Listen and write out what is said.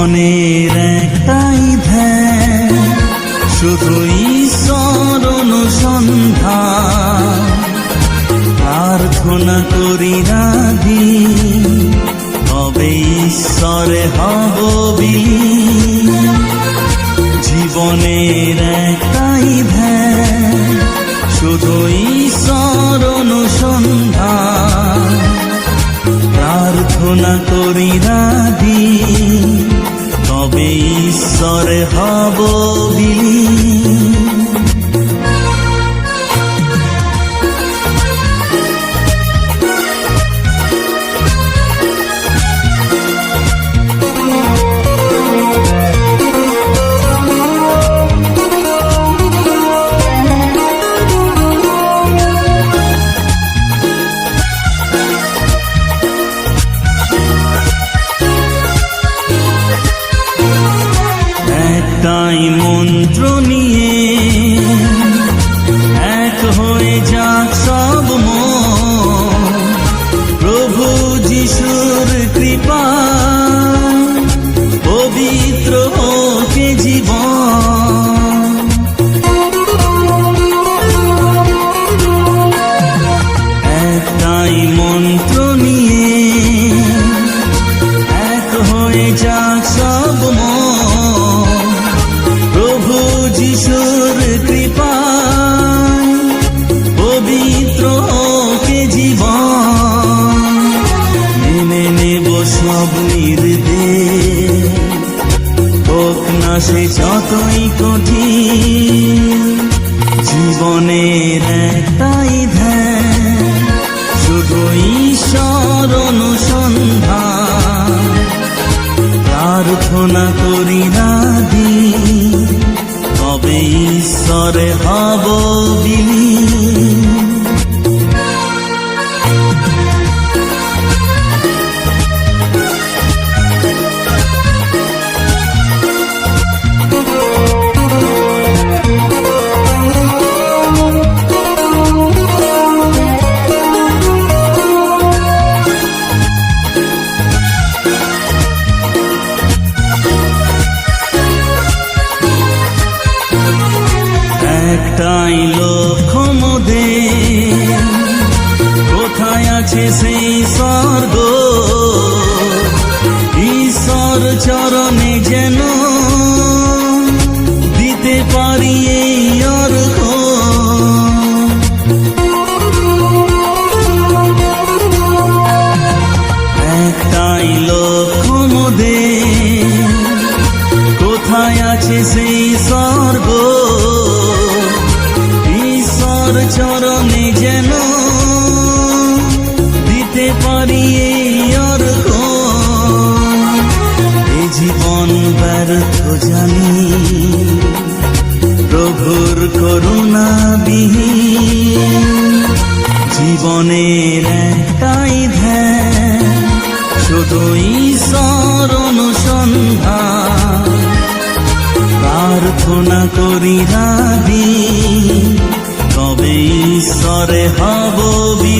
জীবনের একটাই ধ্যান, শুধু ঈশ্বর অনুসন্ধান। প্রার্থনা করি রাধি, তবে ঈশ্বরে হব বিলীন। জীবনের একটাই ধ্যান, শুধু ঈশ্বর অনুসন্ধান। প্রার্থনা করি রাধি, তবে ঈশ্বরে হব বিলীন। একটাই মন্ত্র নিয়ে এক হয়ে যাক সব মন, প্রভু যিশুর কৃপা পবিত্র হোক জীবন। একটাই মন্ত্র নিয়ে এক হয়ে যাক সব মন, প্রভু যিশুর কৃপা পবিত্র হোক জীবন। মেনে নেব সব নির্দেশ, হোক না সে যতই কঠিন। জীবনের একটাই ধ্যান, শুধু ঈশ্বর অনুসন্ধান। প্রার্থনা করি রাধি, তবে ঈশ্বরে হব বিলীন। একটাই লক্ষ্য মোদের, কোথায় আছে সেই স্বর্গ? ঈশ্বর চরণে যেন দিতে পারি এই অর্ঘ। একটাই লক্ষ্য মোদের, কোথায় আছে সেই স্বর্গ? ঈশ্বর চরণে যেন দিতে পারি এই অর্ঘ। এ জীবন ব্যর্থ জানি, প্রভুর করুণা বিহীন। জীবনের একটাই ধ্যান, শুধু ঈশ্বর অনুসন্ধান। প্রার্থনা করি রাধি, তবে ঈশ্বরে হব বিলীন।